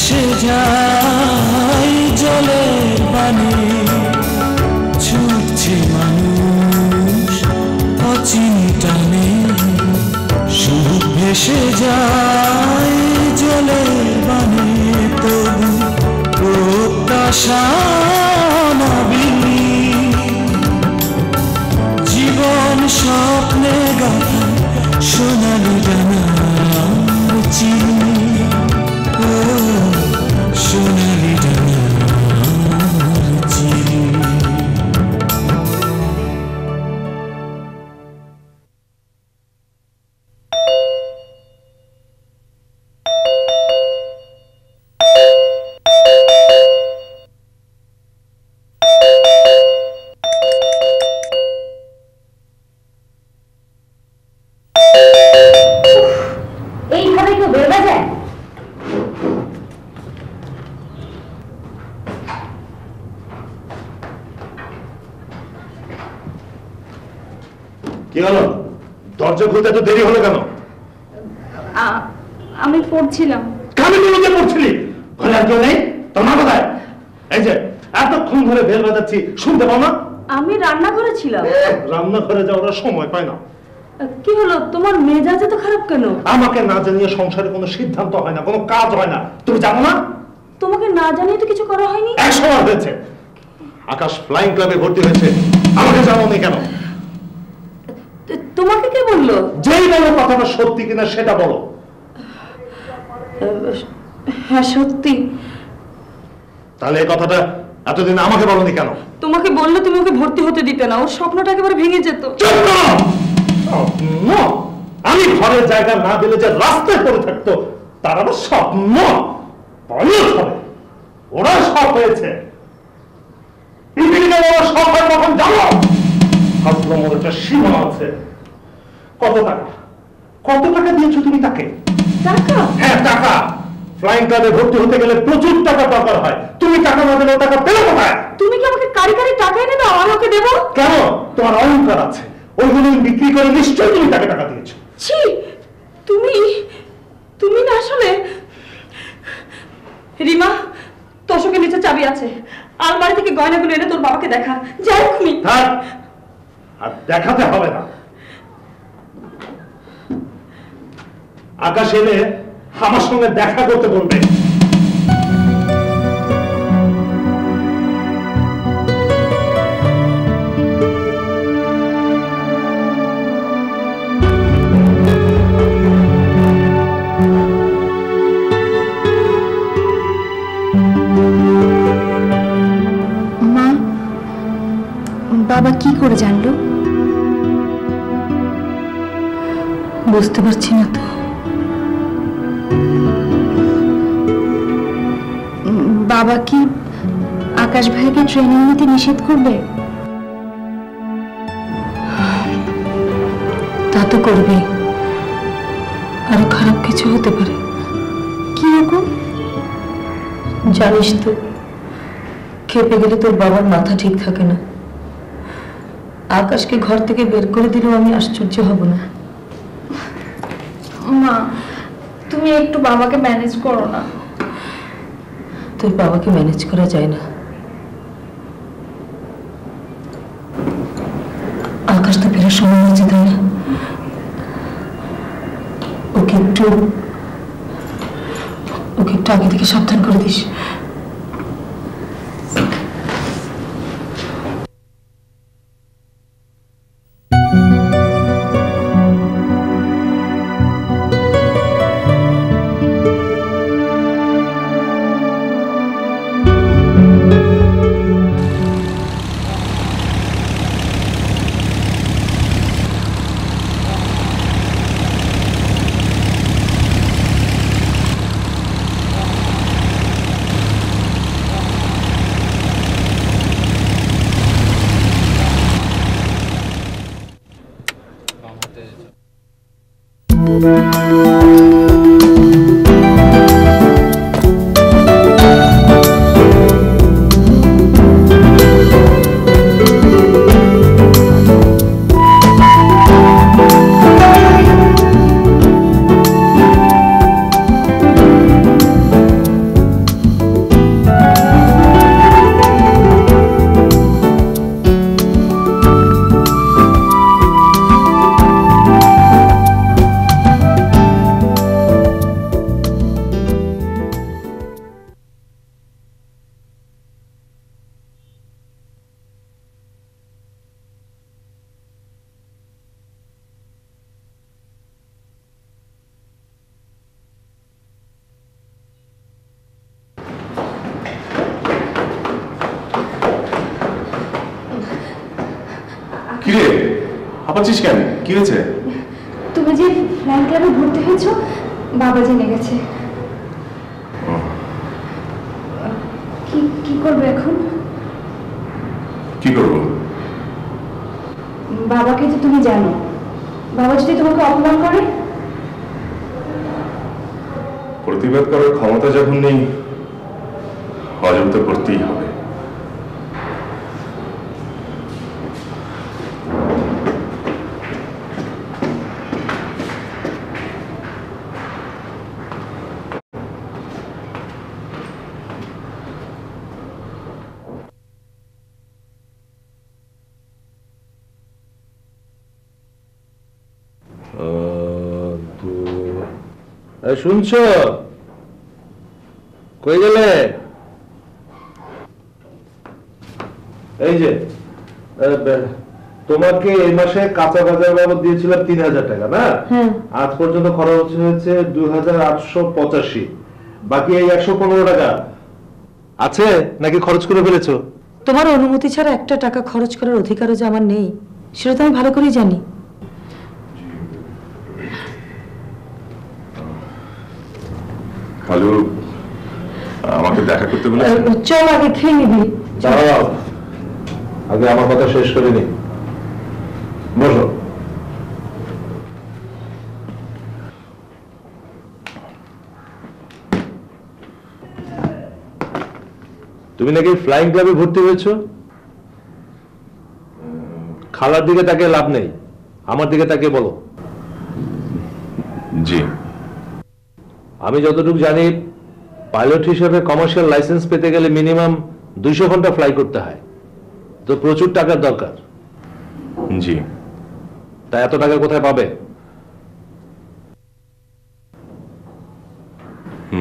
ভেসে যায় জলের বাণী, ছুটছে মানুষ অচিন টানে, সুখ ভেসে যায় জলের বাণী, তবু প্রত্যাশা নবীনী, জীবন স্বপ্নে গাথা সোনালি ডানার চিনি, ও সোনালি ডানার চিনি। এইভাবে কেউ বেরোবে যায়? কি হলো? দরজা খুলতে এত দেরি হলো কেন? আমি পড়ছিলাম। কানে মনে পড়ছিলি? ঘরে আর কেউ নেই? তোর মা কোথায়? এই যে এতক্ষণ ধরে বেল বাজাচ্ছি, শুনতে পাও না? আমি রান্নাঘরে ছিলাম। রান্নাঘরে যাওয়ার সময় পায় না। কি হলো, তোমার মেজাজ এত খারাপ কেন? আমাকে না জানিয়ে সংসারে কোনো সিদ্ধান্ত হয় না, কোনো কাজ হয় না, তুমি জানো না? তোমাকে না জানিয়ে তো কিছু করা হয়নি। এক সময় হয়েছে, আকাশ ফ্লাইং ক্লাবে ভর্তি হয়েছে, আমাকে জানাওনি কেন? তোমাকে কে বললো? যেই বলো কথাটা সত্যি কিনা সেটা বলো। হ্যাঁ সত্যি। তাহলে এই কথাটা এতদিন আমাকে বলনি কেন? তোমাকে বললে তুমি ওকে ভর্তি হতে দিতে না, ওর স্বপ্নটা একেবারে ভেঙে যেত। স্বপ্ন? আমি ঘরের জায়গা না দিলে যে রাস্তায় পড়ে থাকতো, তার আবার স্বপ্ন? ওরা সব হয়েছে, পৃথিবীতে ওরা সব হয় তখন জানো? ভাবলাম ওর একটা সীমা আছে। কত টাকা, কত টাকা দিয়েছো তুমি তাকে? টাকা? হ্যাঁ টাকা। ফ্লাইং ক্লাবে ভর্তি হতে গেলে প্রচুর টাকা দরকার হয়, তুমি টাকা না দিলে টাকা পেলে কোথায়? তুমি কি আমাকে কারি কারি টাকা এনে দাও, আমি ওকে দেবো? কেন? তোমার অহংকার আছে, ওইগুলো বিক্রি করে নিশ্চয়ই তুমি তাকে টাকা দিয়েছো। ছি, তুমি না আসলে। রিমা, তোষকের নিচে চাবি আছে, আলমারি থেকে গয়নাগুলো এনে তোর বাবাকে দেখা। যাই তুমি। আর দেখাতে হবে না। আকাশ এলে আমার সঙ্গে দেখা করতে বলবে। মা, বাবা কি করে জানলো? বুঝতে পারছি না তো। বাবা কি আকাশ ভাইকে ট্রেনিং নিতে নিষেধ করবে? তা তো করবে, আরো খারাপ কিছু হতে পারে। কি রকম? জানিস তো, খেপে গেলে তোর বাবার মাথা ঠিক থাকে না। আকাশকে ঘর থেকে বের করে দিলেও আমি আশ্চর্য হব না। মা, তুমি একটু বাবাকে ম্যানেজ করো না। তোর বাবাকে ম্যানেজ করা যায় না। আকাশ তো ফেরার সময় হয়েছে, তাই না? ওকে একটু আগে থেকে সাবধান করে দিস। কিরে হাঁপাচ্ছিস কেন? কি হয়েছে? তুমি যে ফ্লাইং ক্লাবে ভর্তি হয়েছো বাবা জেনে গেছে। কি কি করবে এখন? কি করবো? বাবাকে তো তুমি জানো, বাবা যদি তোমাকে অপমান করে? প্রতিবাদ করার ক্ষমতা যখন নেই, হজম তো করতেই হবে। শুনছ? কই গেলে? এই যে তোমাকে এই মাসে কাঁচা বাজার বাবদ দিয়েছিলাম ৩,০০০ টাকা না? আজ পর্যন্ত খরচ হয়েছে ২,৮৮৫। বাকি এই ১১৫ টাকা আছে নাকি খরচ করে ফেলেছো? তোমার অনুমতি ছাড়া একটা টাকা খরচ করার অধিকারও যে আমার নেই সেটা তো আমি ভালো করেই জানি। হ্যালো, আমাকে দেখা করতে বলেছে। চল আগে খেয়ে নিবি। দাঁড়াও, আগে আমার কথা শেষ করে নি। বসো। তুমি নাকি ফ্লাইং ক্লাবে ভর্তি হয়েছো? খালার দিকে তাকে লাভ নেই, আমার দিকে তাকে বলো। জি। আমি যতটুকু জানি পাইলট হিসেবে কমার্শিয়াল লাইসেন্স পেতে গেলে মিনিমাম 200 ঘন্টা ফ্লাই করতে হয়, তো প্রচুর টাকার দরকার। জি। তা এত টাকা কোথায় পাবে?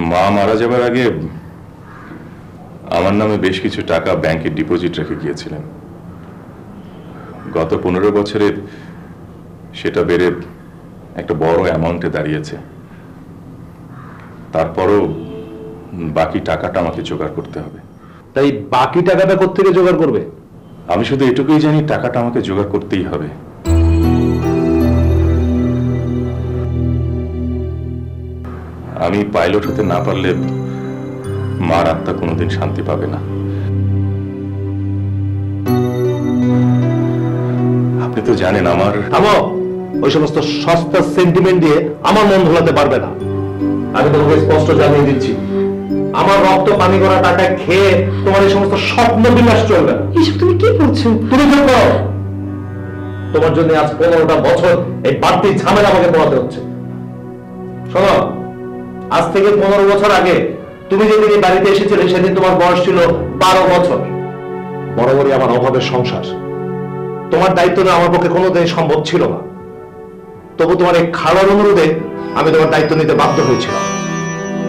মা মারা যাবার আগে আমার নামে বেশ কিছু টাকা ব্যাংকে ডিপোজিট রেখে গিয়েছিলেন। গত 15 বছরে সেটা বেড়ে একটা বড় অ্যামাউন্টে দাঁড়িয়েছে। তারপরও বাকি টাকাটা আমাকে জোগাড় করতে হবে। তাই বাকি টাকাটা কোত্থেকে জোগাড় করবে? আমি শুধু এটুকুই জানি, টাকাটা আমাকে জোগাড় করতেই হবে। আমি পাইলট হতে না পারলে মার আত্মা কোনোদিন শান্তি পাবে না। আপনি তো জানেন আমার। থামো, ওই সমস্ত সস্তা সেন্টিমেন্ট দিয়ে আমার মন ভোলাতে পারবে না। আমি তোমাকে স্পষ্ট জানিয়ে দিচ্ছি, আমার রক্ত পানি করা টাকা খেয়ে তোমার এই সমস্ত স্বপ্ন বিলাস চলবে না। এসব তুমি কি বলছো? তুমি চুপ করো। তোমার জন্য আজ 15টা বছর এই বাড়তি ঝামেলা আমাকে পোহাতে হচ্ছে। শোনো, আজ থেকে 15 বছর আগে তুমি যেদিন এই বাড়িতে এসেছিলে সেদিন তোমার বয়স ছিল 12 বছর। বরাবরই আমার অভাবের সংসার, তোমার দায়িত্ব নেওয়া আমার পক্ষে কোনোদিন সম্ভব ছিল না। তবু তোমার এই খাওয়ার অনুরোধে আমি তোমার দায়িত্ব নিতে বাধ্য হয়েছিলাম।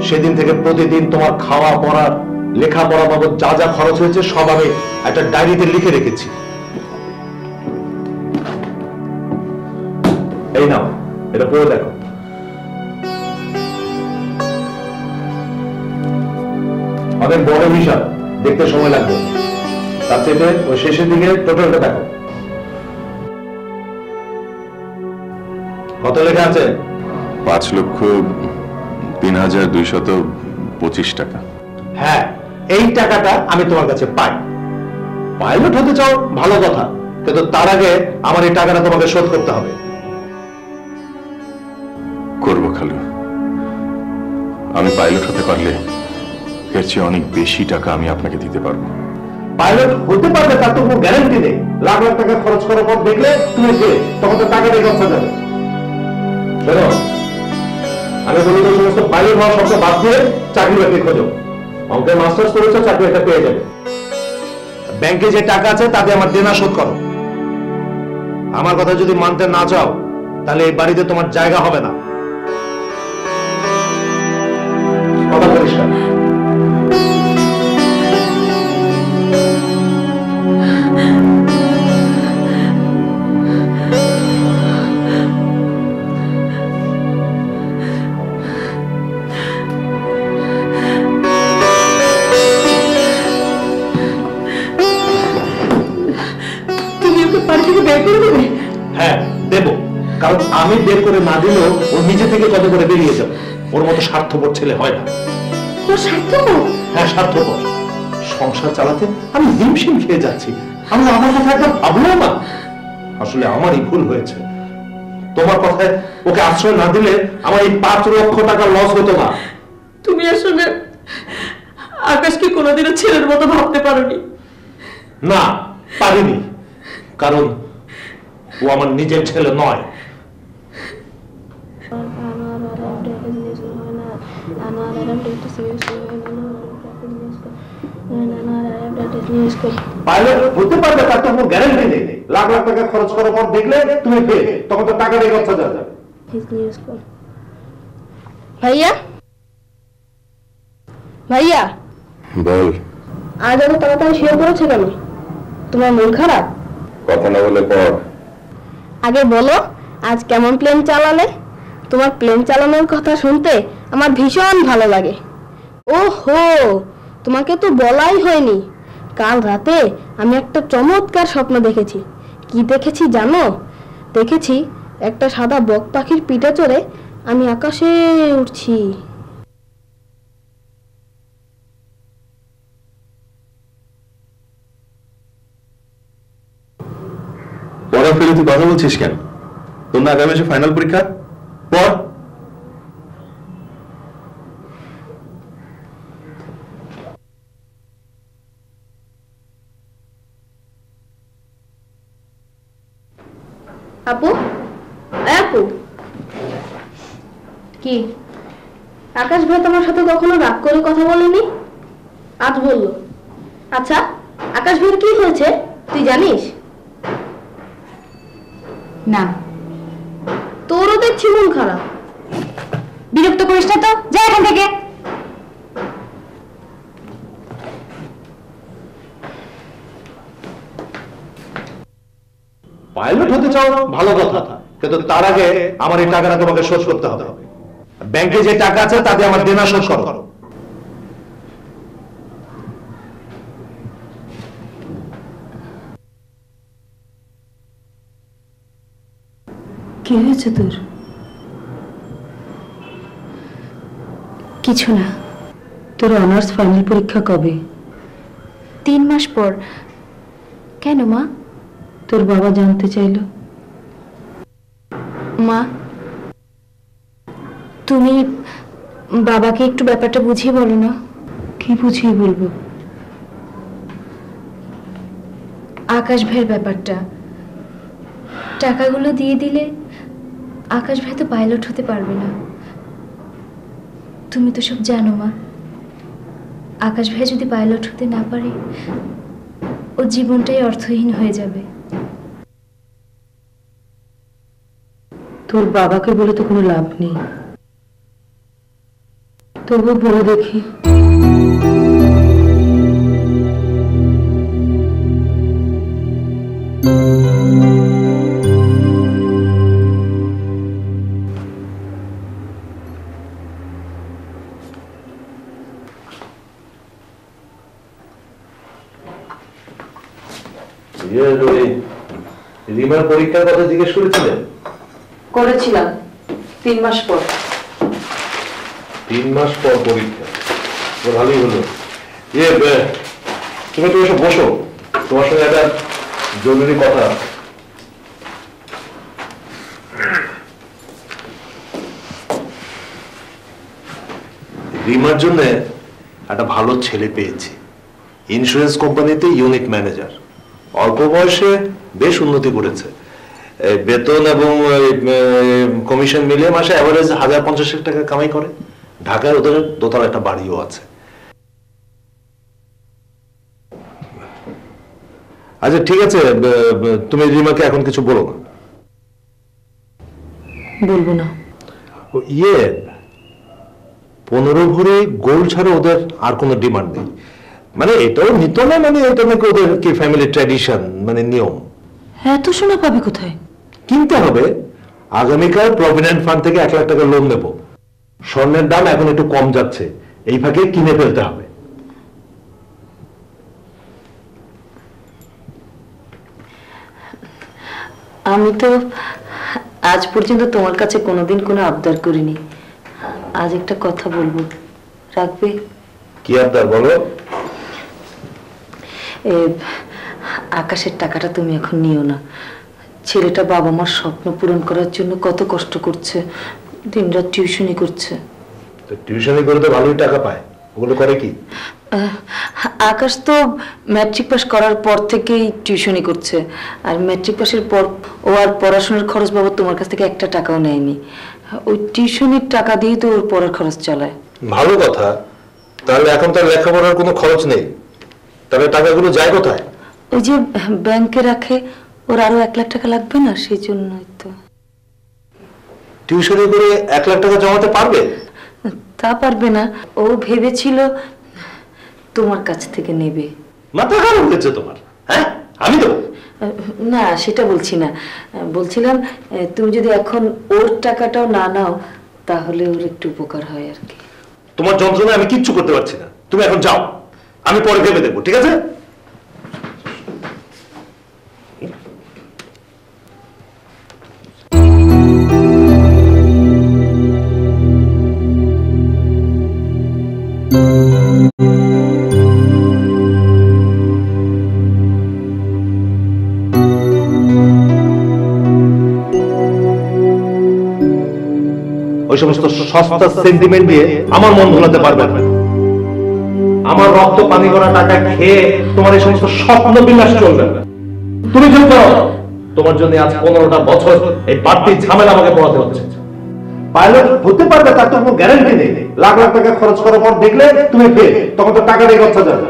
সেদিন থেকে প্রতিদিন তোমার খাওয়া পড়া লেখাপড়া বাবদ যা যা খরচ হয়েছে সব আমি একটা ডায়েরিতে লিখে রেখেছি। এই নাও, এটা পড়ে দেখো। অনেক বড় হিসাব, দেখতে সময় লাগবে। তার চেয়ে ওই শেষের দিকে টোটালটা দেখো। কত লেখা আছে? 5,03,225 টাকা। হ্যাঁ, এই টাকাটা আমি তোমার কাছে পাই। পাইলট হতে চাও ভালো কথা, কিন্তু তার আগে আমার এই টাকাটা তোমাকে শোধ করতে হবে। করব খালু। আমি পাইলট হতে পারলে এর চেয়ে অনেক বেশি টাকা আমি আপনাকে দিতে পারবো। পাইলট হতে পারবে তার তো কোনো গ্যারান্টি নেই। লাখ লাখ টাকা খরচ করার পর দেখলে তুমি গেলে, তখন তো টাকা দিয়ে খরচা যাবে। শোনো, আমি বলি তো সমস্ত পাইলট হওয়ার শব্দ বাদ দিয়ে চাকরি বাকরি খোঁজো। অঙ্কের মাস্টার্স করেছো, চাকরি একটা পেয়ে যাবে। ব্যাংকে যে টাকা আছে তাতে আমার দেনা শোধ করো। আমার কথা যদি মানতে না চাও তাহলে এই বাড়িতে তোমার জায়গা হবে না। কথা পরিষ্কার। তুমি ওকে বাড়ি থেকে বের বের করে দেবে? হ্যাঁ দেব, কারণ আমি বের করে না দিলেও ও নিজে থেকে কত করে বেরিয়ে যাবে। ওর মতো স্বার্থপর ছেলে হয় না। ও স্বার্থপর? হ্যাঁ স্বার্থপর। সংসার চালাতে আমি হিমশিম খেয়ে যাচ্ছি, আমি আমার কথা একবার ভাবলাম না। আসলে আমারই ভুল হয়েছে। তোমার কথায় ওকে আশ্রয় না দিলে আমার এই 5 লক্ষ টাকা লস হতো না। তুমি আসলে আকাশকে কোনোদিনও ছেলের মতো ভাবতে পারোনি? না পারিনি, কারণ ও আমার নিজের ছেলে নয়। পাইলট হতে পারবে তার তো কোনো গ্যারান্টি নেই। লাখ লাখ টাকা খরচ করার পর দেখলে তুমি ফেল, তখন তো টাকা দিয়ে খরচা যাবে। ভাইয়া ভাইয়া, বল। আজ এত তাড়াতাড়ি শুয়ে পড়েছে কেন? তোমার মন খারাপ? কথা না বলে পর। আগে বলো আজ কেমন প্লেন চালালে? তোমার প্লেন চালানোর কথা শুনতে আমার ভীষণ ভালো লাগে। ওহো, তোমাকে তো বলাই হয়নি, কাল রাতে আমি একটা চমৎকার স্বপ্ন দেখেছি। কি দেখেছি জানো? দেখেছি একটা সাদা বক পাখির পিঠে চড়ে আমি আকাশে উড়ছি। পড়া ফেলে তুই কথা বলছিস কেন? তোর না আগামী মাসে ফাইনাল পরীক্ষা? পড়। আপু, আপু, কি আকাশ ভাই তোমার সাথে কখনো রাগ করে কথা বলেনি? আজ বললো। আচ্ছা, আকাশ ভাইয়ের কি হয়েছে তুই জানিস? না। তোরও দেখছি মন খারাপ। বিরক্ত করিস না তো, যা এখান থেকে। পাইলট হতে চাও ভালো কথা, কিন্তু তার আগে আমার এই টাকাটা তোমাকে শোধ করতে হবে। ব্যাংকে যে টাকা আছে তাতে আমার দেনা শোধ করো। কি হয়েছে তোর? কিছু না। তোর অনার্স ফাইনাল পরীক্ষা কবে? 3 মাস পর। কেন মা? তোর বাবা জানতে চাইলো। মা, তুমি বাবাকে একটু ব্যাপারটা বুঝিয়ে বলো না। কি বুঝিয়ে বলবো? আকাশ ভাইয়ের ব্যাপারটা। টাকাগুলো দিয়ে দিলে আকাশ ভাই তো পাইলট হতে পারবে না। তুমি তো সব জানো মা। আকাশ ভাই যদি পাইলট হতে না পারে, ওর জীবনটাই অর্থহীন হয়ে যাবে। তোর বাবাকে বলে তো কোনো লাভ নেই, তবু বলে দেখি। রিমার পরীক্ষার কথা জিজ্ঞেস করেছিলেন? করেছিলাম, 3 মাস পর। 3 মাস পর পরীক্ষা? ভালোই হলো। তুমি একটু এসে বসো, তোমার সঙ্গে একটা জরুরি কথা। রিমার জন্য একটা ভালো ছেলে পেয়েছি, ইন্স্যুরেন্স কোম্পানিতে ইউনিট ম্যানেজার। অল্প বয়সে বেশ উন্নতি করেছে। বেতন এবং কমিশন মিলিয়ে মাসে অ্যাভারেজ 1050 টাকা কামাই করে। ঢাকায় ওদের দোতলা একটা বাড়িও আছে। আচ্ছা ঠিক আছে, তুমি রিমাকে এখন কিছু বলো না। বলবো না। 15 ভরি গোল্ড ছাড়া ওদের আর কোনো ডিমান্ড নেই। মানে এটাও নিত না, মানে এটা নাকি ওদের কি ফ্যামিলি ট্র্যাডিশন, মানে নিয়ম। এত সোনা পাবে কোথায়? কিনতে হবে। আগামীকাল প্রভিডেন্ট ফান্ড থেকে 1 লাখ টাকা লোন নেব। স্বর্ণের দাম এখন একটু কম যাচ্ছে, এই ফাঁকে কিনে ফেলতে হবে। আমি তো আজ পর্যন্ত তোমার কাছে কোনোদিন কোনো আবদার করিনি। আজ একটা কথা বলবো, রাখবে? কি আবদার বলো? আকাশের টাকাটা তুমি এখন নিও না। ছেলেটা বাবা মার স্বপ্ন পূরণ করার জন্য কত কষ্ট করছে, দিনরাত টিউশনি করছে। তো টিউশনি করে তো ভালোই টাকা পায়, ওগুলো করে কি? আকাশ তো ম্যাট্রিক পাস করার পর থেকেই টিউশনি করছে, আর ম্যাট্রিক পাসের পর ও আর পড়াশোনার খরচ বাবদ তোমার কাছ থেকে একটা টাকাও নেয়নি। ওই টিউশনির টাকা দিয়েই তো ওর পড়ার খরচ চালায়। ভালো কথা, তাহলে এখন তার লেখাপড়ার কোনো খরচ নেই, তাহলে টাকাগুলো যায় কোথায়? ওই যে ব্যাংকে রাখে, ওর আরো 1 লাখ টাকা লাগবে না, সেই জন্যই তো। টিউশনি করে 1 লাখ টাকা জমাতে পারবে? তা পারবে না, ও ভেবেছিল তোমার কাছ থেকে নেবে। মাথা খারাপ হয়েছে তোমার? হ্যাঁ, আমি দেবো না, সেটা বলছি না। বলছিলাম তুমি যদি এখন ওর টাকাটাও না নাও তাহলে ওর একটু উপকার হয় আর কি। তোমার যন্ত্রণা আমি কিচ্ছু করতে পারছি না, তুমি এখন যাও, আমি পরে ভেবে দেখবো, ঠিক আছে? ওই সমস্ত সস্তা সেন্টিমেন্ট দিয়ে আমার মন ভোলাতে পারবে না। আমার রক্ত পানি করা টাকা খেয়ে তোমার এই সমস্ত স্বপ্ন বিলাস চলবে না। তুমি চুপ করো, তোমার জন্য আজ 15টা বছর এই বাড়তি ঝামেলা আমাকে পড়াতে হচ্ছে। পাইলট হতে পারবে তার তো কোনো গ্যারান্টি নেই। লাখ লাখ টাকা খরচ করার পর দেখলে তুমি ফেল, তখন তো টাকা দিয়ে খরচা যাবে।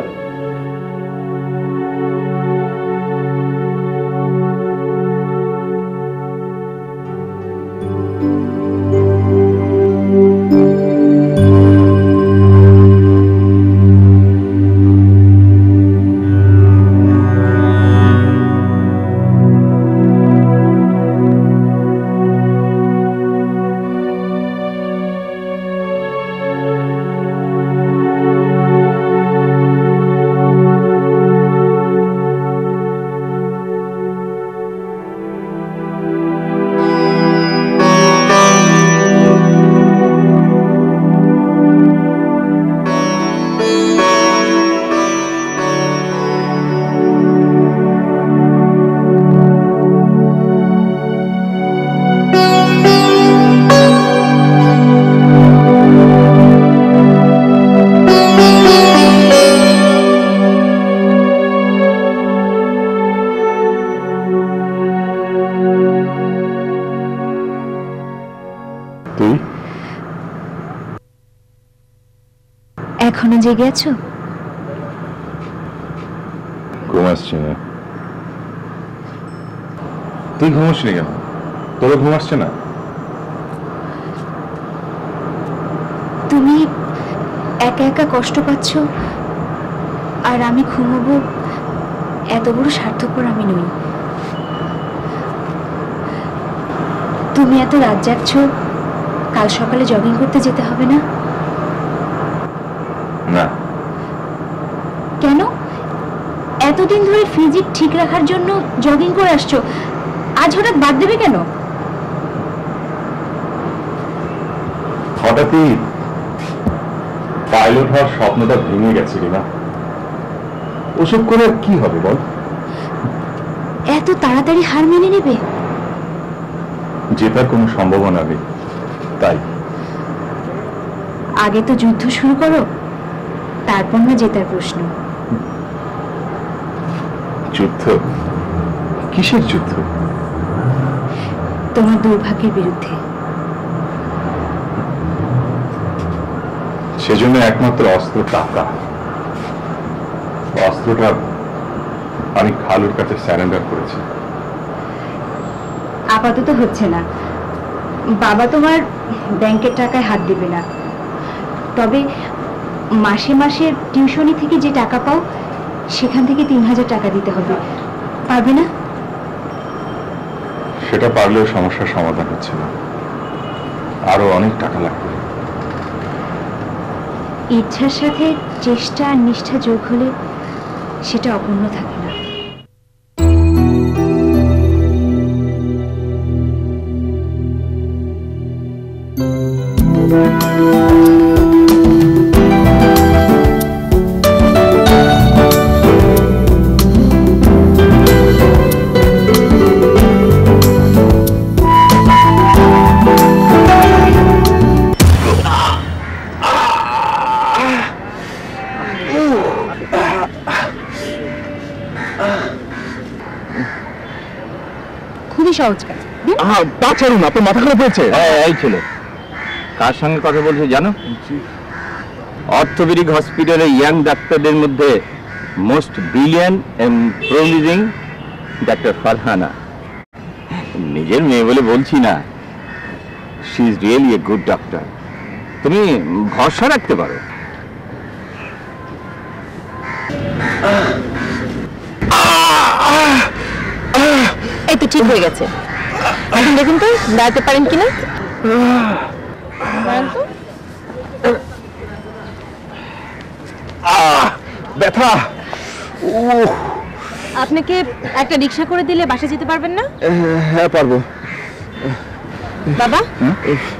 এখনো জেগে আছো? ঘুম আসছে না? তুই ঘুমাসনি কেন? তোর ঘুম আসছে না? তুমি একা একা কষ্ট পাচ্ছ আর আমি ঘুমাবো, এত বড় স্বার্থপর আমি নই। তুমি এত রাত জাগছ, কাল সকালে জগিং করতে যেতে হবে না? না। কেন? এতদিন ধরে ফিজিক ঠিক রাখার জন্য জগিং করে আসছো, আজ হঠাৎ বাদ দেবে কেন? হঠাৎই পাইলট হওয়ার স্বপ্নটা ভেঙে গেছে রিমা। ওসব করে আর কি হবে বল? এত তাড়াতাড়ি হার মেনে নেবে? জেতার কোনো সম্ভাবনা নেই, তাই। আগে তো যুদ্ধ শুরু করো, তারপর না জেতার প্রশ্ন। যুদ্ধ? কিসের যুদ্ধ? তোমার দুর্ভাগ্যের বিরুদ্ধে। সেজন্য একমাত্র অস্ত্র টাকা। অস্ত্রটা আমি খালুর কাছে স্যারেন্ডার করেছি। আপাতত হচ্ছে না, বাবা তোমার ব্যাংকের টাকায় হাত দেবে না, তবে মাসে মাসে টিউশনি থেকে যে টাকা পাও সেখান থেকে 3000 টাকা দিতে হবে, পারবে না? সেটা পারলেও সমস্যার সমাধান হচ্ছে না, আরো অনেক টাকা লাগবে। ইচ্ছার সাথে চেষ্টা আর নিষ্ঠা যোগ হলে সেটা অপূর্ণ থাকে না। সহজ কাজ। তা ছাড়ুন, আপনার মাথা খারাপ হয়েছে? এই ছেলে কার সঙ্গে কথা বলছে জানো? অর্থোপেডিক হসপিটালে ইয়াং ডাক্তারদের মধ্যে most brilliant and promising doctor Farhana. নিজের মেয়ে বলে বলছি না, she is really a good doctor. তুমি ভরসা রাখতে পারো। এই তো ঠিক হয়ে গেছে। এখন দেখুন তো দাঁড়াতে পারেন কিনা। ব্যথা। আপনাকে একটা রিক্সা করে দিলে বাসা যেতে পারবেন না? হ্যাঁ পারবো। বাবা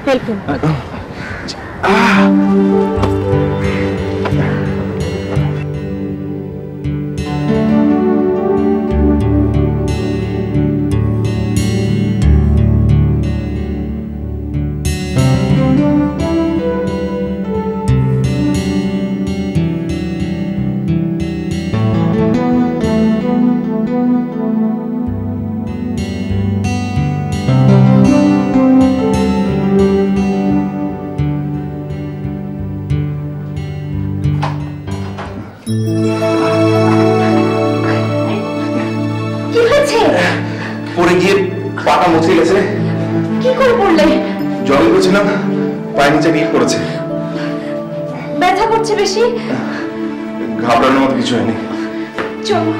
হেল্প করুন। পড়ে গিয়ে পাটা মুছে গেছে। কি করে পড়লে? জগিং করছিলাম, পায়ের নিচে ইট পড়েছে। ব্যথা করছে বেশি? ঘাবড়ানোর মতো কিছু হয়নি। চলো।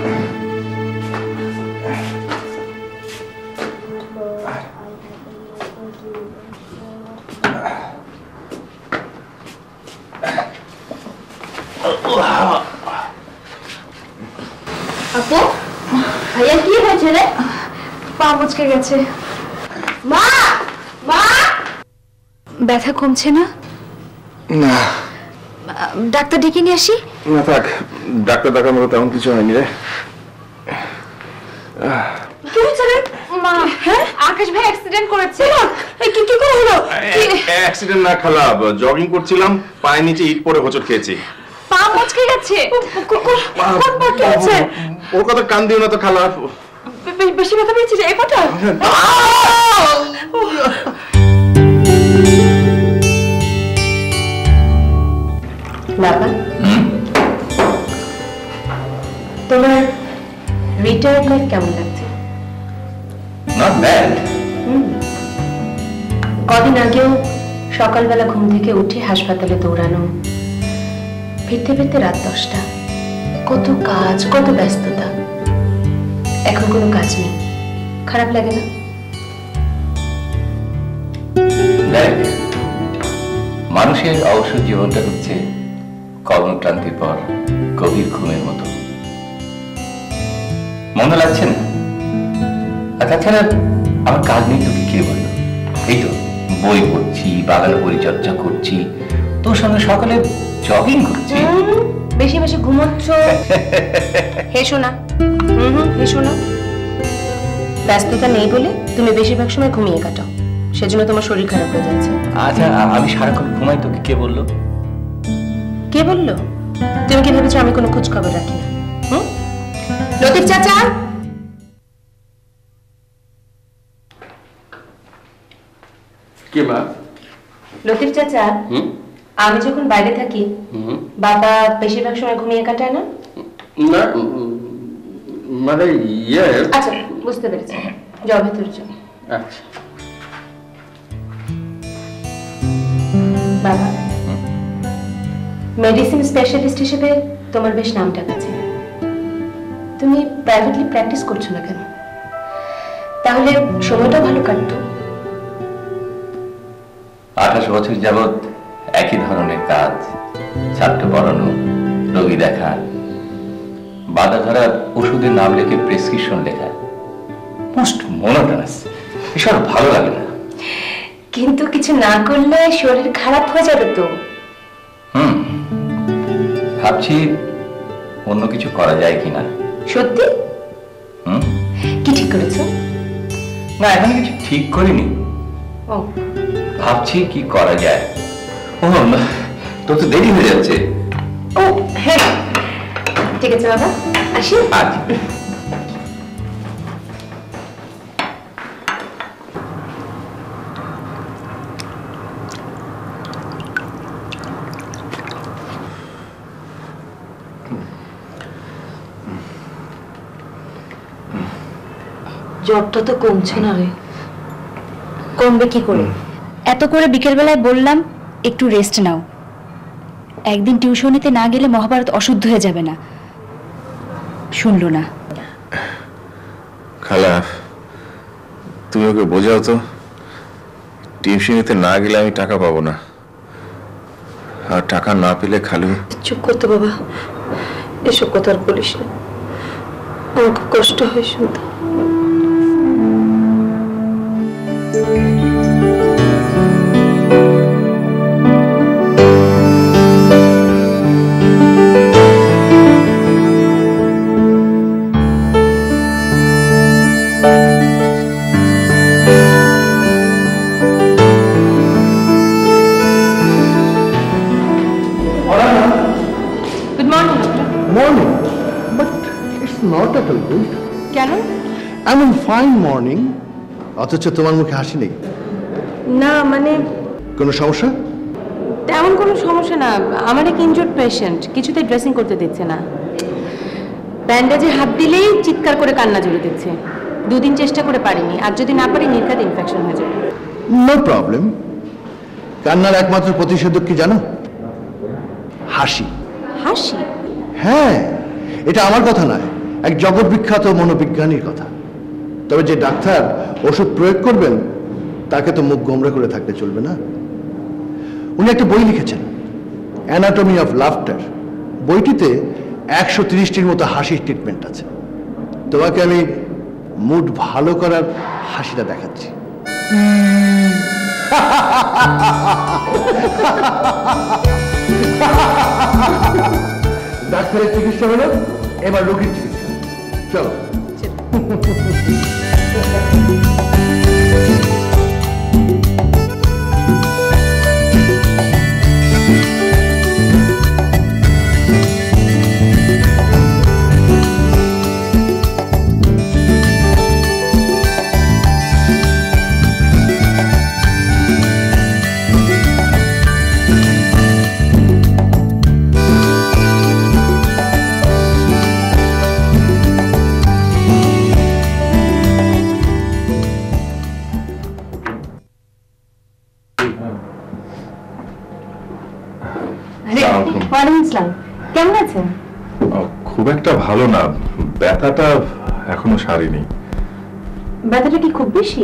আপু, ভাইয়া কি হয়েছে রে? পা মুচকে গেছে। মা, মা, ব্যথা কমছে না? না। ডাক্তার ডেকে নিয়ে আসি? না থাক, ডাক্তার দেখার মতো তেমন কিছু হয়নি রে। কি হয়েছে রে? মা, হ্যাঁ আকাশ ভাই অ্যাক্সিডেন্ট করেছে। কি কি করে হলো? অ্যাক্সিডেন্ট না খালা, জগিং করছিলাম, পায়ের নিচে ইট পড়ে হোঁচট খেয়েছি। পা মুচকে গেছে? কোন পা কি হয়েছে? ওর কথা কান দিও না তো খালা। বেশি ব্যথা পেয়েছে এই পাটা? বাবা, তোমার রিটায়ার্ড লাইফ কেমন লাগছে? Not bad. কদিন আগেও সকালবেলা ঘুম থেকে উঠে হাসপাতালে দৌড়ানো, ফিরতে ফিরতে রাত 10টা, কত কাজ, কত ব্যস্ততা। এখন কোনো কাজ নেই, খারাপ লাগে না? দেখ, মানুষের অবসর জীবনটা হচ্ছে কর্মক্লান্তির পর গভীর ঘুমের মতো। মনে লাগছে না? আর তাছাড়া আমার কাজ নেই তোকে কে বলল? এই তো বই পড়ছি, বাগান পরিচর্যা করছি, তোর সঙ্গে সকালে জগিং করছি। বেশি বেশি ঘুমোচ্ছ। হেসো না, হেসো না। ব্যস্ততা নেই বলে তুমি বেশিরভাগ সময় ঘুমিয়ে কাটাও, সেজন্য তোমার শরীর খারাপ হয়ে যাচ্ছে। আচ্ছা, আমি সারাক্ষণ ঘুমাই, তোকে কে বললো? কে বললো? তুমি কি ভেবেছো আমি কোনো খোঁজ খবর রাখি না? লতিফ চাচা, কে মা? লতিফ চাচা, আমি যখন বাইরে থাকি বাবা বেশিরভাগ সময় ঘুমিয়ে কাটায় না? না মানে ইয়ে। আচ্ছা, বুঝতে পেরেছি, যাও ভেতরে যাও। আচ্ছা বাবা, মেডিসিন স্পেশালিস্ট হিসেবে তোমার বেশ নামটা আছে। তুমি প্রাইভেটলি প্র্যাকটিস করছো না কেন? তাহলে সময়টা ভালো কাটতো। 28 বছর যাবৎ একই ধরনের কাজ, ছাত্র পড়ানো, রোগী দেখা, বাধা ধরার ওষুধের নাম লিখে প্রেসক্রিপশন লেখা, মোস্ট মোনোটোনাস। এসব ভালো লাগে না। কিন্তু কিছু না করলে শরীর খারাপ হয়ে যাবে তো। ভাবছি অন্য কিছু করা যায় কিনা। সত্যি? কি ঠিক করেছো? না, এখন কিছু ঠিক করিনি। ও, ভাবছি কি করা যায়। ও, তোর তো দেরি হয়ে যাচ্ছে। ও হ্যাঁ, ঠিক আছে বাবা, আসি। আচ্ছা। জ্বরটা তো কমছে না রে। কমবে কি করে? এত করে বিকেলবেলায় বললাম একটু রেস্ট নাও। একদিন টিউশনিতে না গেলে মহাভারত অশুদ্ধ হয়ে যাবে না, শুনলো না। খালা, তুমি ওকে বোঝাও তো, টিউশনিতে না গেলে আমি টাকা পাবো না, আর টাকা না পেলে খালু। চুপ করতে বাবা, এসব কথা আর বলিস না, আমার খুব কষ্ট হয় শুনতে। Morning, but it's not at all good. কেন? I mean, fine morning. অথচ তোমার মুখে হাসি নেই। না মানে কোনো সমস্যা? তেমন কোনো সমস্যা না। আমার এক ইনজুর্ড পেশেন্ট, কিছুতে ড্রেসিং করতে দিচ্ছে না। ব্যান্ডেজে হাত দিলেই চিৎকার করে কান্না জুড়ে দিচ্ছে। 2 দিন চেষ্টা করে পারিনি, আর যদি না পারি নির্ঘাত ইনফেকশন হয়ে যাবে। No problem. কান্নার একমাত্র প্রতিষেধক কি জানো? হাসি। হাসি? হ্যাঁ, এটা আমার কথা নয়, এক জগৎ বিখ্যাত মনোবিজ্ঞানীর কথা। তবে যে ডাক্তার ওষুধ প্রয়োগ করবেন তাকে তো মুখ গোমরা করে থাকতে চলবে না। উনি একটা বই লিখেছেন, অ্যানাটমি অফ লাফটার। বইটিতে 130টির মতো হাসির ট্রিটমেন্ট আছে। তোমাকে আমি মুড ভালো করার হাসিটা দেখাচ্ছি। ডাক্তারের চিকিৎসা হলো, এবার রোগীর চিকিৎসা। চলো। কেমন আছেন? খুব একটা ভালো না, ব্যথাটা এখনো সারেনি। ব্যথাটা কি খুব বেশি?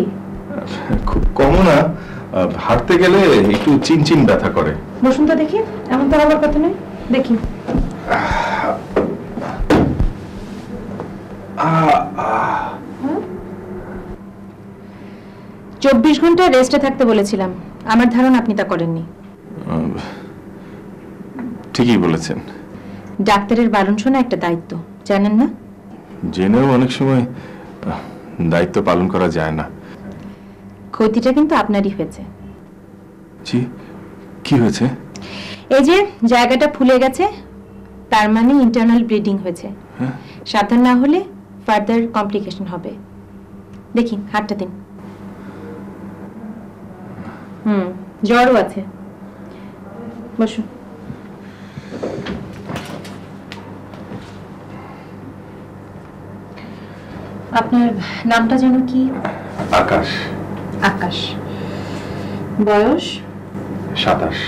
খুব কমও না, হাঁটতে গেলে একটু চিনচিন ব্যথা করে। বসুন তো দেখি, এমন তো হওয়ার কথা নয়। দেখি। 24 ঘন্টা রেস্টে থাকতে বলেছিলাম, আমার ধারণা আপনি তা করেননি। ঠিকই বলেছেন। ডাক্তারের বারণ শোনা একটা দায়িত্ব, জানেন না? জেনেও অনেক সময় দায়িত্ব পালন করা যায় না। ক্ষতিটা কিন্তু আপনারই হয়েছে। জি, কি হয়েছে? এই যে জায়গাটা ফুলে গেছে, তার মানে ইন্টারনাল ব্লিডিং হয়েছে। সাবধান না হলে ফার্দার কমপ্লিকেশন হবে। দেখি হাতটা দিন। জ্বরও আছে। বসুন। আপনার নামটা যেন কি? আকাশ। আকাশ। বয়স? 27।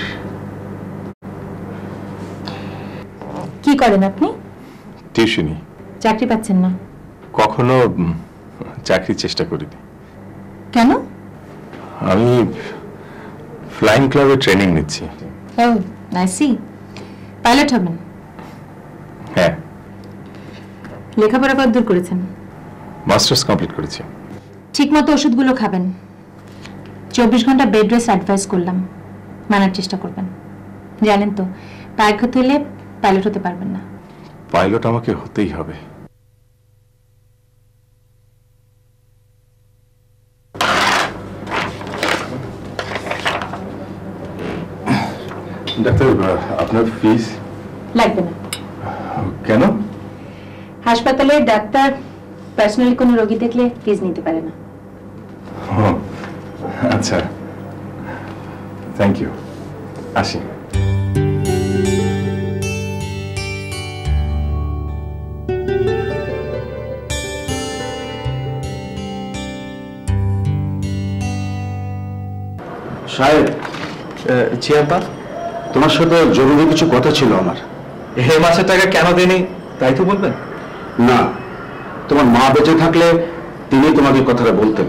কি করেন আপনি? টিউশনি। চাকরি পাচ্ছেন না? কখনো চাকরির চেষ্টা করিনি। কেন? আমি ফ্লাইং ক্লাবে ট্রেনিং নিচ্ছি। ও, আই সি। পাইলট হবেন? হ্যাঁ। লেখাপড়া কতদূর করেছেন? মাস্টার্স কমপ্লিট করেছি। ঠিকমতো ওষুধগুলো খাবেন। 24 ঘন্টা বেড রেস্ট অ্যাডভাইস করলাম, মানার চেষ্টা করবেন। জানেন তো, পায়ের ক্ষতি হলে পাইলট হতে পারবেন না। পাইলট আমাকে হতেই হবে। ডাক্তার, আপনার ফিস? লাগবে না। কেন? হাসপাতালে ডাক্তার পার্সোনালি কোনো রোগী দেখলে ফিস নিতে পারে না। আচ্ছা, থ্যাংক ইউ। আসি। সাহেব, জি আব্বা। তোমার সাথে জরুরি কিছু কথা ছিল আমার। এ মাসের টাকা কেন দেনি তাই তো বলবেন? না, তোমার মা বেঁচে থাকলে তিনি তোমাকে কথাটা বলতেন।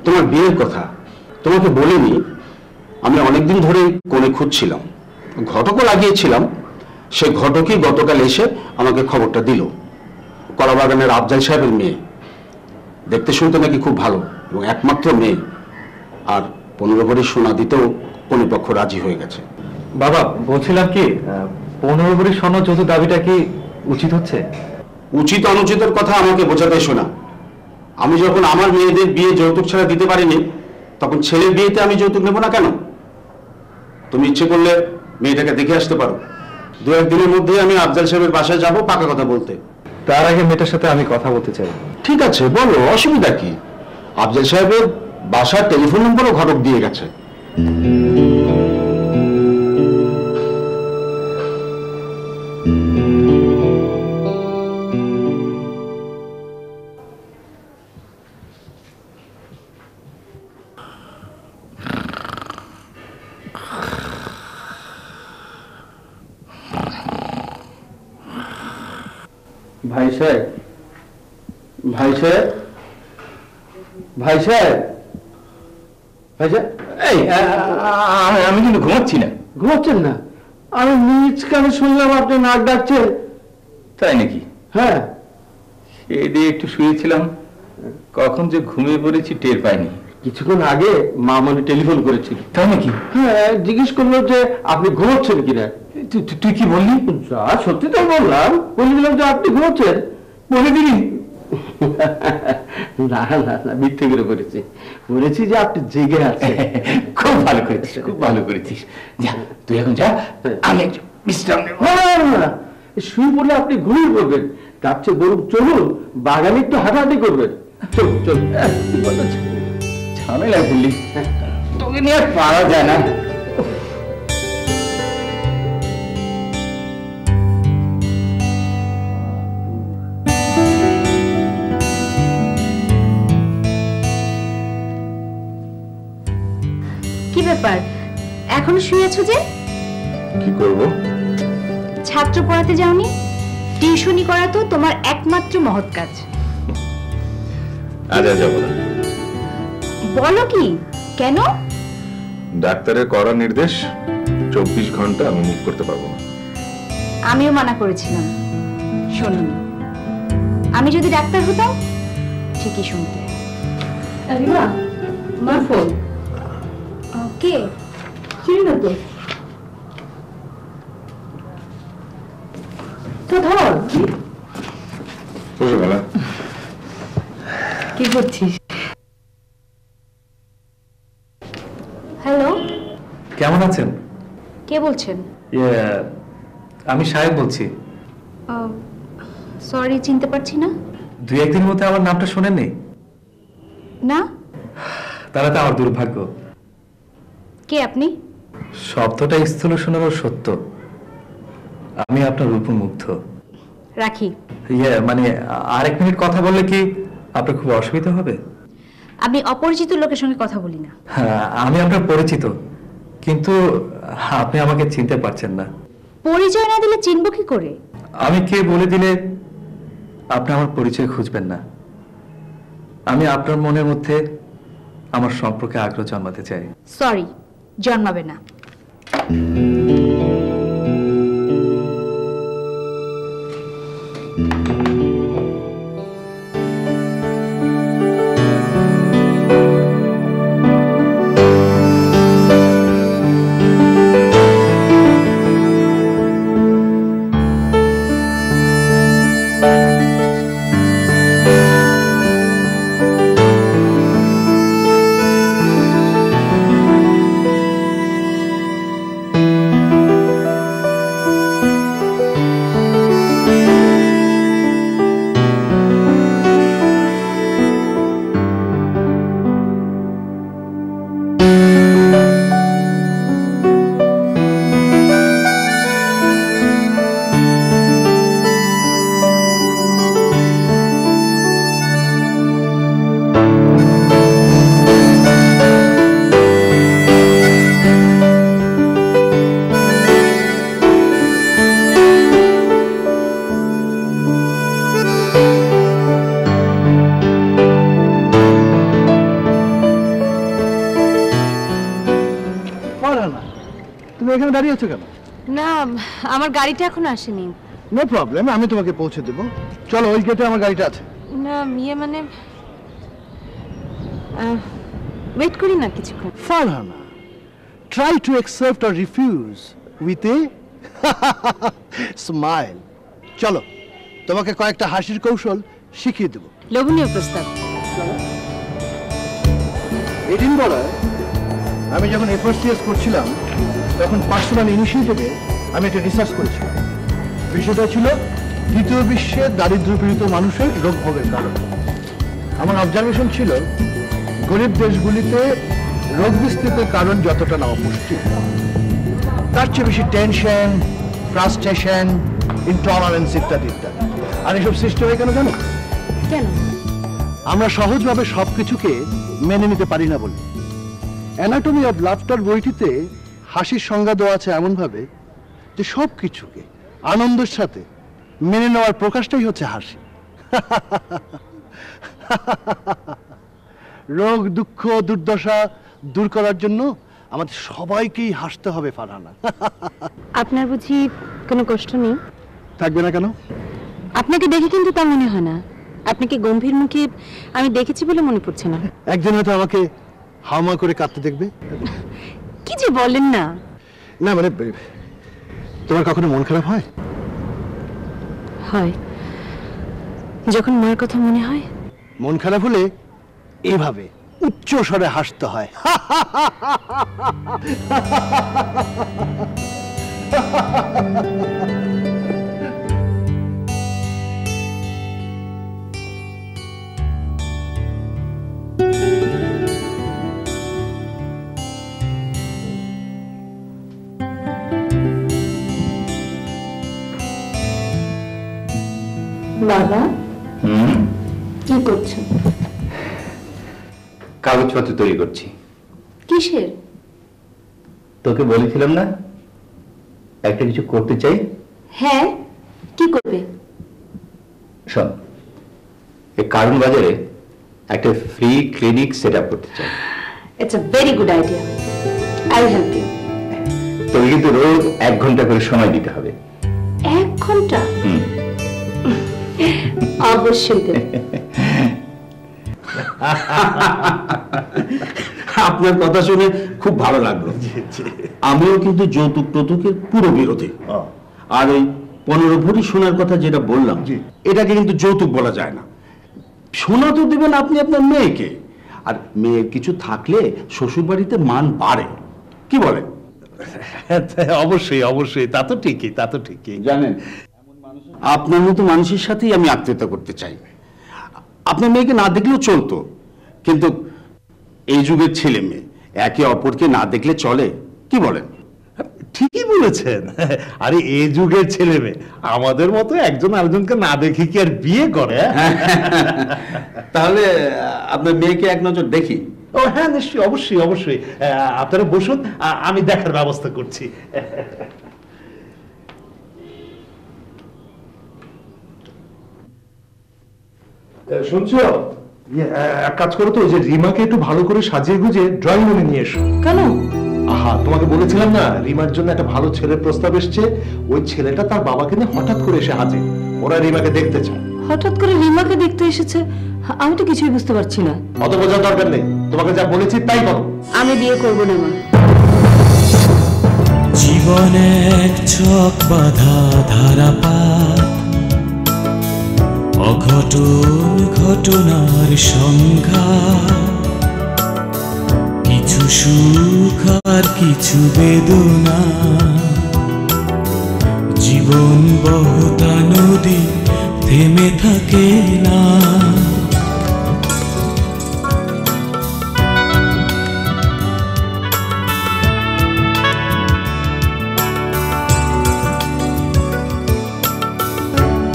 তোমার বিয়ের কথা তোমাকে বলিনি। আমি অনেকদিন ধরেই কোণে খুঁজছিলাম, ঘটকও লাগিয়েছিলাম। সে ঘটকই গতকাল এসে আমাকে খবরটা দিল। কলাবাগানের আফজাল সাহেবের মেয়ে, দেখতে শুনতে নাকি খুব ভালো এবং একমাত্র মেয়ে। আর 15 ভরি সোনা দিতেও কোনে পক্ষ রাজি হয়ে গেছে। বাবা বলছিলাম কি 15 ভরি স্বর্ণ যৌতুক দাবিটা কি উচিত হচ্ছে? উচিত অনুচিতের কথা আমাকে বোঝাতে শোনা। আমি যখন আমার মেয়েদের বিয়ে যৌতুক ছাড়া দিতে পারিনি, তখন ছেলের বিয়েতে আমি যৌতুক নেব না কেন? তুমি ইচ্ছে করলে মেয়েটাকে দেখে আসতে পারো। 2-1 দিনের মধ্যে আমি আফজাল সাহেবের বাসায় যাব পাকা কথা বলতে। তার আগে মেয়েটার সাথে আমি কথা বলতে চাই। ঠিক আছে, বলো, অসুবিধা কি? আফজাল সাহেবের বাসার টেলিফোন নম্বরও ঘটক দিয়ে গেছে। ভাই সাহেব, ভাই সাহেব, ভাই সাহেব, ভাই সাহেব, এই আমি কিন্তু ঘুমাচ্ছি না। ঘুমাচ্ছেন না? আমি নিজ কানে শুনলাম আপনি নাক ডাকছেন। তাই নাকি? হ্যাঁ, এই দিয়ে একটু শুয়েছিলাম, কখন যে ঘুমিয়ে পড়েছি টের পাইনি। কিছুক্ষণ আগে মামনি টেলিফোন করেছিল। তাই নাকি? হ্যাঁ, জিজ্ঞেস করলো যে আপনি ঘুমাচ্ছেন কিনা। তুই কি বললি? যা সত্যি তো বললাম, বলে দিলাম যে আপনি ঘুমাচ্ছেন। বলে দিলি? না না না, মিথ্যে করে বলেছি। বলেছি যে আপনি জেগে আছেন। খুব ভালো করেছিস, খুব ভালো করেছিস। যা তুই এখন যা, আমি একটু বিশ্রাম নেব। না, শুয়ে পড়লে আপনি ঘুমিয়ে পড়বেন। তার চেয়ে বরং চলুন বাগানে একটু হাঁটাহাঁটি করবেন। চল চল, ঝামেলা বললি, তোকে নিয়ে আর পারা যায় না। কি ব্যাপার, এখনো শুয়েছো যে? কি করব? ছাত্র পড়াতে যাওনি? টিউশনি করা তো তোমার একমাত্র মহৎ কাজ। আজ আর যাবো না। বলো কি? কেন? ডাক্তারের করা নির্দেশ, 24 ঘন্টা আমি মুখ করতে পারবো না। আমিও মানা করেছিলাম, শোনোনি। আমি যদি ডাক্তার হতাম ঠিকই শুনতে। মা ফোন কে? চিনি না তো। তো ধর। কি করছিস? হ্যালো, কেমন আছেন? কে বলছেন? আমি সাহেব বলছি। সরি, চিনতে পারছি না। 2-1 দিনের মধ্যে আমার নামটা শোনেননি? না। তারা তো আমার দুর্ভাগ্য। কে আপনি? শব্দটা স্থূল শোনারও সত্য। আমি আপনার রূপমুগ্ধ। রাখি। মানে আরেক মিনিট কথা বললে কি আপনার খুব অসুবিধা হবে? আমি অপরিচিত লোকের সঙ্গে কথা বলি না। হ্যাঁ, আমি আপনার পরিচিত, কিন্তু আপনি আমাকে চিনতে পারছেন না। পরিচয় না দিলে চিনব কি করে? আমি কে বলে দিলে আপনি আমার পরিচয় খুঁজবেন না। আমি আপনার মনের মধ্যে আমার সম্পর্কে আগ্রহ জন্মাতে চাই। সরি, জন্মাবে না। দাঁড়িয়ে আছো কেন? না, আমার গাড়িটা এখনো আসেনি। নো প্রবলেম, আমি তোমাকে পৌঁছে দেবো। চলো, ওই গেটে আমার গাড়িটা আছে। না মানে ওয়েট করি না কিছুক্ষণ। Farhana, try to accept or refuse with a smile. চলো, তোমাকে কয়েকটা হাসির কৌশল শিখিয়ে দেবো। লোভনীয় প্রস্তাব। এডিনবরায় আমি যখন FRCS করছিলাম তখন পার্সোনাল ইনিশিয়েটিভে আমি একটা রিসার্চ করেছিলাম। বিষয়টা ছিল দ্বিতীয় বিশ্বে দারিদ্র্যপীড়িত মানুষের রোগ ভোগের কারণ। আমার অবজারভেশন ছিল গরিব দেশগুলিতে রোগ বিস্তৃতির কারণ যতটা না অপুষ্টি, তার চেয়ে বেশি টেনশন, ফ্রাস্ট্রেশন, ইনটলারেন্স ইত্যাদি ইত্যাদি। আর এসব সৃষ্টি হয় কেন জানো? কেন? আমরা সহজভাবে সবকিছুকে মেনে নিতে পারি না বলে। অ্যানাটমি অফ লাফটার বইটিতে হাসির সংজ্ঞা দেওয়া আছে এমনভাবে যে সব কিছুকে আনন্দের সাথে মেনে নেওয়ার প্রকাশটাই হচ্ছে হাসি। রোগ, দুঃখ, দুর্দশা দূর করার জন্য আমাদের সবাইকেই হাসতে হবে ফারহানা। আপনার বুঝি কোনো কষ্ট নেই? থাকবে না কেন? আপনাকে দেখে কিন্তু তা মনে হয় না। আপনাকে গম্ভীর মুখে আমি দেখেছি বলে মনে পড়ছে না। একদিন হয়তো আমাকে হাওয়া করে কাঁদতে দেখবে। কি যে বলেন না। না মানে, তোমার কখনো মন খারাপ হয়? হয়, যখন মায়ের কথা মনে হয়। মন খারাপ হলে এভাবে উচ্চ স্বরে হাসতে হয়। বাবা, কি করছো? কাগজপত্র তৈরি করছি। কিসের? তোকে বলেছিলাম না একটা কিছু করতে চাই। হ্যাঁ, কি করবে? শোন, এই কারণ বাজারে একটা ফ্রি ক্লিনিক সেট আপ করতে চাই। It's a very good idea. I will help you. তোকে কিন্তু রোজ 1 ঘন্টা করে সময় দিতে হবে। 1 ঘন্টা? অবশ্যই দেব। আপনার কথা শুনে খুব ভালো লাগলো। আমিও কিন্তু যৌতুক টৌতুকের পুরো বিরোধী। আর ওই 15 ভরি সোনার কথা যেটা বললাম, এটাকে কিন্তু যৌতুক বলা যায় না। সোনা তো দেবেন আপনি আপনার মেয়েকে, আর মেয়ের কিছু থাকলে শ্বশুর বাড়িতে মান বাড়ে। কি বলেন? অবশ্যই অবশ্যই, তা তো ঠিকই, তা তো ঠিকই। জানেন, আপনার মতো মানুষের সাথেই আমি আত্মীয়তা করতে চাই। আপনার মেয়েকে না দেখলেও চলতো, কিন্তু এই যুগের ছেলে মেয়ে একে অপরকে না দেখলে চলে? কি বলেন? ঠিকই বলেছেন। আরে এই যুগের ছেলে মেয়ে আমাদের মতো একজন আরেকজনকে না দেখে কি আর বিয়ে করে? তাহলে আপনার মেয়েকে এক নজর দেখি। ও হ্যাঁ, নিশ্চয়ই, অবশ্যই অবশ্যই। আপনারা বসুন, আমি দেখার ব্যবস্থা করছি। শুনছো? এক কাজ করো তো, যে রিমাকে একটু ভালো করে সাজিয়ে গুজিয়ে ড্রয়িং রুমে নিয়ে এসো। কেন? আহা, তোমাকে বলেছিলাম না রিমার জন্য একটা ভালো ছেলের প্রস্তাব এসছে। ওই ছেলেটা তার বাবাকে নিয়ে হঠাৎ করে এসে হাজির। ওরা রিমাকে দেখতে চায়। হঠাৎ করে রিমাকে দেখতে এসেছে? আমি তো কিছুই বুঝতে পারছি না। অত বোঝার দরকার নেই, তোমাকে যা বলেছি তাই বলো। আমি বিয়ে করব না মা। জীবন এক ছক বাঁধা ধারাপাত, অঘটন ঘটনার সংখ্যা, কিছু সুখ আর কিছু বেদনা, জীবন বহতা নদী থেমে থাকে না।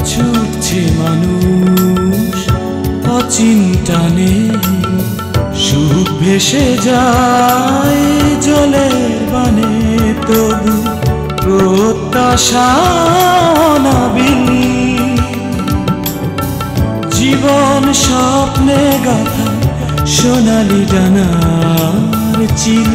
ছুটছে মানুষ অচিন্তানে, সুখ ভেসে যায় জলের বানে, তবু প্রত্যাশা অনাবিল। জীবন স্বপ্নে গাথা সোনালি ডানার চিল।